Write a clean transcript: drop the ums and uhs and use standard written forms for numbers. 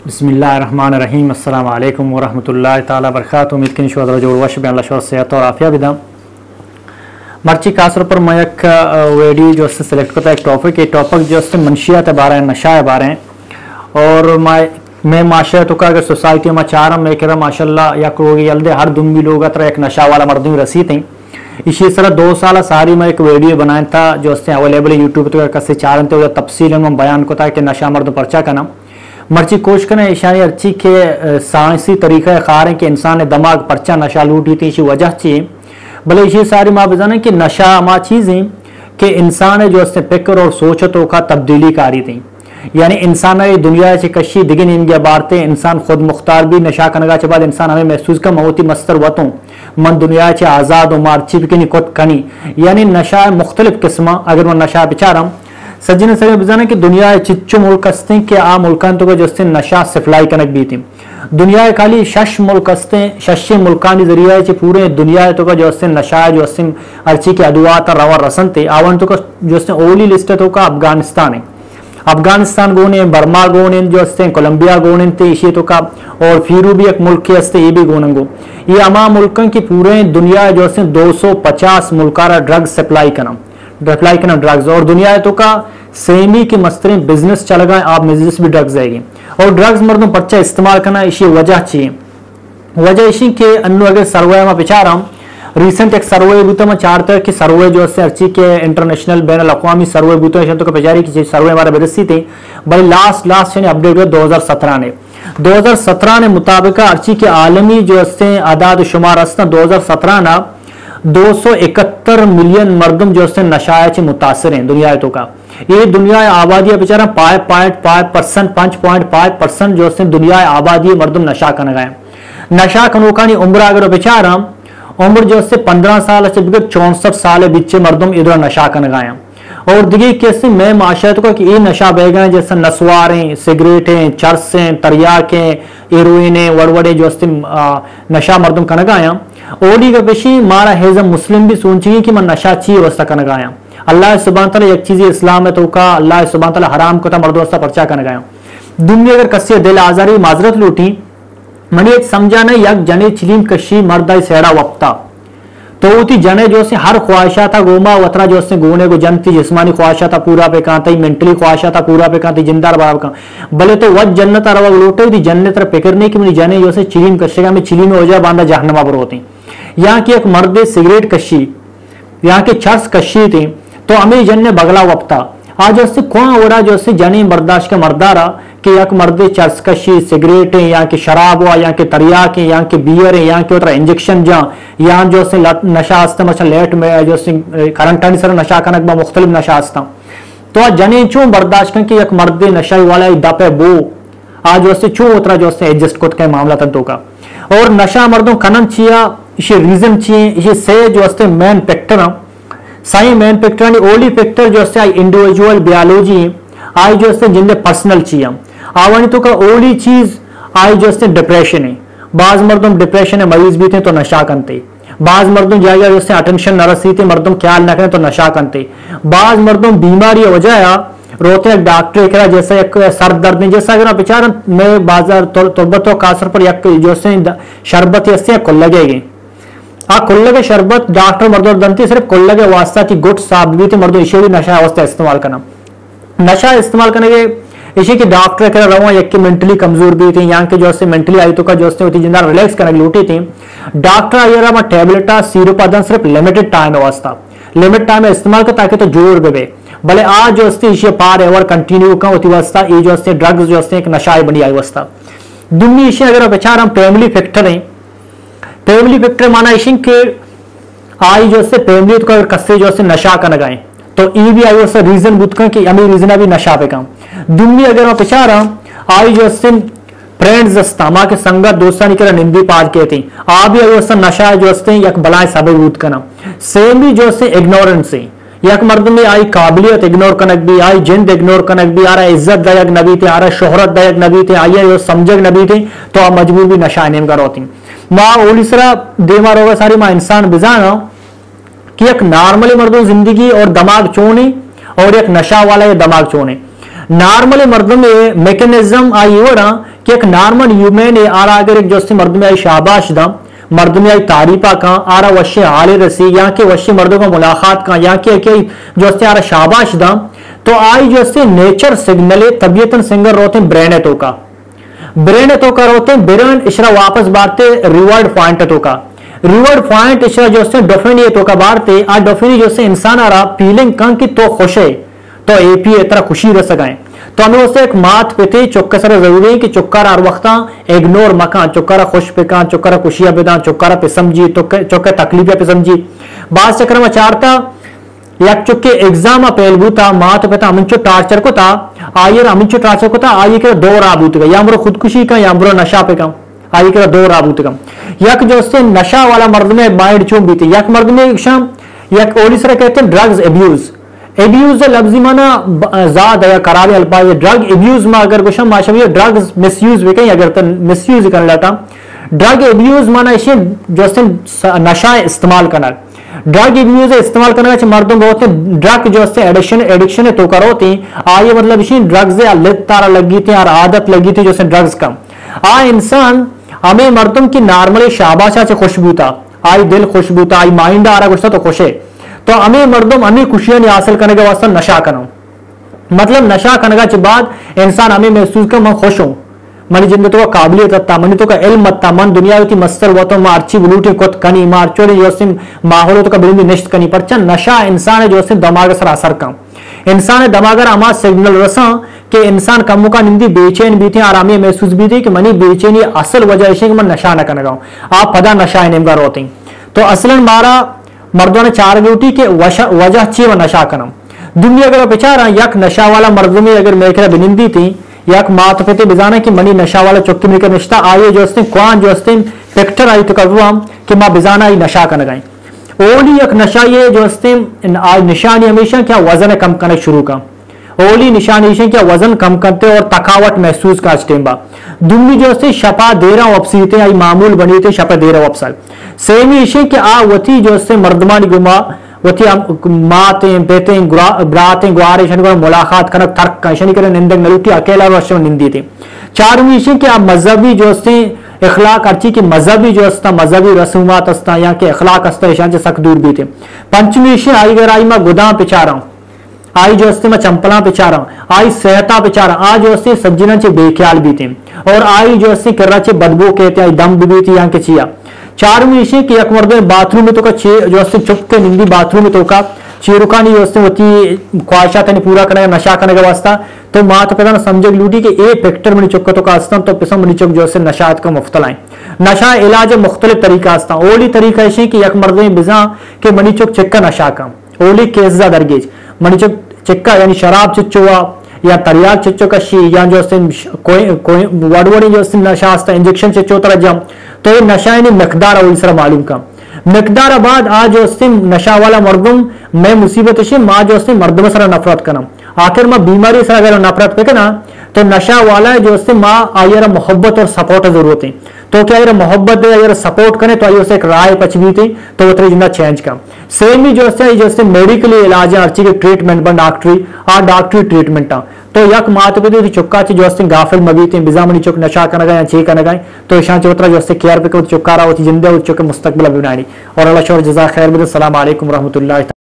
बिस्मिल्लाहिर्रहमानिर्रहीम अस्सलामु अलैकुम वरहमतुल्लाहि ताला बरकातुहू। उम्मीद की निश्चित रजो वश में अल्लाह सेहत और आफिया बिदा मर्ची कासर पर मैं एक वीडियो जो सिलेक्ट करता है एक टॉपिक जो मनशियात बारे नशा बारे और मैं माशा तो का अगर सोसाइटी में चार हम लेकर माशाल्लाह या यल्दे हर दुम भी लोग अतर एक नशा वाला मर्दम रसी थी। इसी तरह 2 साल सारी मैं एक वीडियो बनाया था जो अवेलेबल यूट्यूब तो कसे चार तफसील में बयान को था कि नशा मर्द पर्चा का नाम मर्ची कोश करें इशानी अर्ची के साइंसी तरीक़ा कार है कि इंसान दिमाग पर्चा नशा लूटी थी इसी वजह चाहिए भले इसी सारी माँ बजाने कि नशा माँ चीज़ें कि इंसान जो फिक्र और सोचतों का तब्दीली कारी थी यानी इंसान दुनिया से कशी दिगिन इनके बारते इंसान खुद मुख्तार भी नशा कनगा के बाद इंसान हमें महसूस कम होती मस्तर वतों मन दुनिया से आज़ाद और मार्ची भी खुद कनी यानी नशा मुख्तलिफ किस्म अगर वह नशा बेचारा सज्जन सर बजाना कि दुनिया चिच्चो मुल्क हस्ते कि आ मुल्कान तो जो नशा सिफलाई कनक भी थी दुनिया खाली शश मुल्क हस्ते शशे मुल्कानी जरिया पूरे दुनिया तो जो नशा जो अर्ची के अदवात रवा रसन थे आवन तो जो ओली लिस्ट तो का अफगानिस्तान है अफगानिस्तान गोने बर्मा गोने जो कोलंबिया गोने थे इसी तो का और फिर भी एक मुल्क के हस्ते ये भी गोनंगो ये अमा मुल्कन की पूरे दुनिया जो 250 मुल्कारा ड्रग्स सप्लाई करना ड्रग्स और दुनिया तो का सेमी के मस्तरे बिजनेस चल गए आप बिजनेस भी ड्रग्स आएगी और ड्रग्स मर्दों पर्चा इस्तेमाल करना इसी वजह चाहिए वजह इसी के अन्नु अगर सर्वे में बेचारा रिसेंट एक सर्वे बूता में चार तरह की सर्वे जो अर्ची के इंटरनेशनल बैन अवी सर्वे बूता तो बेचारी की सर्वे हमारे बरसी थी बड़ी लास्ट अपडेट हुआ 2017 ने मुताबिक अर्ची के आलमी जो आदाद शुमार 2017 ना 271 मिलियन मर्दम जो नशाया मुतासर हैं दुनिया तो का ये दुनिया आबादी बेचारा 5.5% जो दुनिया आबादी मर्दम नशा कन गए नशा कनोकानी उम्र अगर बेचारा उम्र जो 15 साल से 64 साल बिच्चे मर्दम इधर नशा कन गए और दिगे कैसे मैं माशा तो कि ये नशा बह गए जैसे नस्वारें सिगरेटें चरसें तरियाकें हेरोइनें वड़वड़े जो नशा मर्दम कन गया ओडी का पेशी मारा हेजम मुस्लिम भी सोचिए कि मैं नशा चाहिए वस्ता कन गया अल्लाह सुब्हान तआला एक चीज इस्लाम में तो का अल्लाह सुब्हान तआला हराम को मर्द वस्ता पर्चा कन गया दुनिया अगर कस्य दिल आजारी माजरत लूटी मनी एक समझा नहीं यक जने चिलीम कशी मर्दा सेड़ा वक्ता तो उती जने जो से हर ख्वाहिशा था गोमा वतरा जो से गोने को जनती जिस्मानी ख्वाहिशा था पूरा पे कांता मेंटली ख्वाहिशा था पूरा पे कांती जिंदार बाब का भले तो वह जन्नत रवा लोटे थी जन्नत फिक्र की जाने जो से चिलीम कशेगा में चिली में हो जाए बांधा जहन्नमा पर होती यहाँ की एक मर्द सिगरेट कशी यहाँ के चर्स कशी थी तो अमीर जन ने बगला वक्ता आज उससे कौन हो रहा जो से जनी बर्दाश्त का मर्दारा कि यहाँ मर्द चर्स कशी सिगरेट है यहाँ की शराब हुआ यहाँ के तरियाक है यहाँ के बियर है यहाँ के उतर इंजेक्शन जहाँ यहाँ जो से नशा आस्ता मचा लेट में जो से करंटानी सर नशा कनक में मुख्तलिफ नशा आस्ता तो आज जनी चूँ बर्दाश्त कर कि एक मर्द नशा वाला दपे बो आज उससे चूँ उतरा जो से एडजस्ट को मामला तंतों का और नशा मर्दों कनन चिया इसे रीजन चाहिए इसे से जो मेन फैक्टर सही मेन फैक्टर ओली फैक्टर जो आई इंडिविजुअल बायोलॉजी आई जो जिनने पर्सनल चाहिए आवानी तो का ओली चीज आई जो डिप्रेशन है बाज मर्दों डिप्रेशन है मरीज भी थे तो नशा करते बाज मर्दों जाएगा जो अटेंशन न रसी थे मर्दों ख्याल न करें तो नशा करते बाज मर्दों बीमारी वजह रोते डॉक्टर एक जैसे एक सर दर्द नहीं जैसा अगर बेचारा मैं बाजार तोबत कासर पर जो शरबत या को लगेगी आ कुल्ले के शरबत डॉक्टर मर्दों दंती सिर्फ कुल्ले के वास्ता की गुट साहब भी थे मर्दों इसे भी नशा अवस्था इस्तेमाल करना नशा इस्तेमाल करने के इसी की डॉक्टर कर रहा हूँ एक मेंटली कमजोर भी थी यहाँ के जो मेंटली आई तो का जो होती जिंदा रिलैक्स करने लूटी थी डॉक्टर आई रहा टेबलेट सिरप अदन सिर्फ लिमिटेड टाइम वास्ता लिमिट टाइम में इस्तेमाल कर ताकि तो जोर बेबे भले आज जो इसे पार एवर कंटिन्यू का होती वास्ता ये जो ड्रग्स जो एक नशा बनी आई वास्ता दुनिया इसे अगर बेचारा हम फैमिली फैक्टर है फैमिली फैक्टर माना इसी के आई जो फैमिली तो कस्से जो नशा का लगाए तो ये भी आई रीजन बुत कि अमी रीजन भी नशा पे काम दुनिया अगर बेचारा आई जो फ्रेंड्स अस्ता माँ के संगत दोस्ता निकल निंदी पार के थी आ भी आई नशा जो यक बलाए सब बूत करना सेम भी जो इग्नोरेंस है यक मर्द में आई काबिलियत इग्नोर कनक भी आई जिंद इग्नोर कनक भी आ रहा इज्जत दायक नबी थे आ रहा शोहरत दायक नबी थे आइए समझक नबी थे तो आप मजबूर भी नशा नेम कर होती माँ ओलिसरा देमा रोगा सारी माँ इंसान बिजाना कि एक नॉर्मली मर्दों जिंदगी और दिमाग चोने और एक नशा वाला ये दिमाग चोने नॉर्मली मर्दों में मैकेनिज्म आई वड़ा कि एक नॉर्मल ह्यूमन आरा अगर एक जो मर्द में आई शाबाश दा मर्द में आई तारीफा का आरा वश्य हाल रसी यहाँ के वश्य मर्दों का मुलाकात का यहाँ के जो आरा शाबाश दा तो आई जो नेचर सिग्नल तबियतन सिंगर रोते ब्रेन तो का रोते बिरन इशरा वापस बारते रिवर्ड पॉइंट तो का रिवर्ड पॉइंट इशरा जो डोफिनी तो का बारते आ डोफिनी जो इंसान आरा फीलिंग कं की तो खुश है तो एपी इतना खुशी रह सकाएं तो हमें उससे एक मात पे चुक्का सर जरूरी है कि चुक्कारा हर वक्त इग्नोर मका चुक्कारा खुश पे चुक्कारा खुशियां पे चुक्कारा पे समझी चुक्के तकलीफे पे समझी बात चक्र में चारता यक चुक्के एग्जाम पहलू था मात पे था अमिंचो टार्चर को था आइए अमिंचो टार्चर को था आइए के दो राबूत का या मुरो खुदकुशी का या मुरो नशा पे का आइए के दो राबूत का यक जो उससे नशा वाला मर्द में माइंड चूम भी थी यक मर्द में शाम यक ओलिसरा कहते हैं ड्रग्स एब्यूज एब्यूज लफ्जी माना जाद या करारी अल्पा ये ड्रग एब्यूज में अगर कुछ माशा ये ड्रग्स मिसयूज भी कहीं अगर तो मिसयूज कर लेता ड्रग एब्यूज माना इसे जो नशा इस्तेमाल करना ड्रग एब्यूज इस्तेमाल करना चाहिए मर्दों बहुत ड्रग जो एडिक्शन है तो करो थी ये मतलब इसी ड्रग्स लित तारा लगी थी और आदत लगी थी जो ड्रग्स का इंसान हमें मर्दों की नॉर्मली शाबाशा से खुशबू था आई दिल खुशबू था आई माइंड आ रहा कुछ तो खुश है तो हमें मर्दों हमें खुशियां नहीं हासिल करने के वास्ते नशा करो मतलब नशा करने के बाद इंसान हमें महसूस कर मैं खुश हूं मनी जिंदगी तो काबिलियत अत्ता मनी तो का इल्म अत्ता मन दुनिया की मस्तर वो तो मार्ची बुलूटी कोत कनी मार चोरी जो माहौल तो का बिंदी निश्चित कनी पर नशा इंसान है जो दिमाग सर असर का इंसान दिमाग आमा सिग्नल रसा कि इंसान कम का निंदी बेचैन भी थे आरामी महसूस भी थी कि मनी बेचैनी असल वजह है कि मैं नशा न करने आप पदा नशा है नेमगा रोती तो असलन मारा मर्दों ने चार ड्यूटी के वजह ची व नशा करम दुनिया अगर बेचारा यक नशा वाला मर्द में अगर मेरे बिनिंदी थी यक मात पे बिजाना कि मनी नशा वाला चौकी मिलकर निश्ता आइए जो कौन जो पिक्चर आई तो करुआ कि माँ बिजाना आई नशा कर गई ओली यक नशा ये जो निशानी हमेशा क्या वजन कम करना शुरू का ओली निशानी क्या वजन कम करते और थकावट महसूस का टेम्बा दुम्मी जो शपा दे रहा अपसीते आई मामूल बनी थे शपा दे रहा अपसल सेमी इशे कि वती जो मर्दमानी गुमा वती माते बेते ब्राते गुआरे मुलाकात करना तर्क का शनि कर निंदक नलुटी अकेला वर्ष निंदी थी चारवीं इशे कि मजहबी जो इखलाक अर्ची की मजहबी जो मजहबी रसूमात अस्ता यहाँ के इखलाक अस्ता ईशान से सख्त दूर भी थे पंचमी इशे आई गर आई मैं गुदा पिचारा आई जो मैं चंपला पिचारा आई सेहता पिचारा आज जो सज्जना चे बेख्याल भी थे और आई जो कर रहा बदबू कहते आई दम भी थी यहाँ के चिया चारवीं इशे कि एक मर्द बाथरूम में तो का जो चुप के निंदी बाथरूम में तो का चीरुकानी जो होती ख्वाहिशा तनी पूरा करने नशा करने का वास्ता तो माँ तो पता ना समझ लूटी कि ए फैक्टर मनी चुक तो का आस्ता तो पिसम मनी चुक जो नशात का मुफ्तल आए नशा इलाज मुख्तलिफ तरीका आस्ता ओली तरीका इशे कि एक मर्द बिजा के मनी चुक चिक्का नशा का ओली केजा दरगेज मनी चुक चिक्का यानी शराब चिच्चुआ या तरियाक चिच्चो कशी या जो कोई वड़वड़ी जो नशा आस्ता इंजेक्शन चिच्चो तरह जम तो ये नशा यानी मकदार और मालूम का मकदार बाद आज जो नशा वाला मर्दम मैं मुसीबत से माँ जो मर्दम सर नफरत करना आखिर माँ बीमारी से अगर नफरत पे ना तो नशा वाला जो माँ आयर मोहब्बत और सपोर्ट जरूरत है तो क्या अगर मोहब्बत अगर सपोर्ट करें तो आइए उसे एक राय पचवी थी तो वो तेरी जिंदा चेंज का सेम ही जो मेडिकली इलाज है अर्ची के ट्रीटमेंट पर डॉक्टरी ट्रीटमेंट तो यक मात पे चुक्का जो गाफिल मबी थे बिजामनी चुक नशा करना गए चे करना गए तो ईशान चौतरा जो केयर पे चुक्का रहा होती जिंदे चुके मुस्तकबिल बनानी और अल्लाह शोर जज़ा खैर। अस्सलाम वालेकुम रहमतुल्लाह।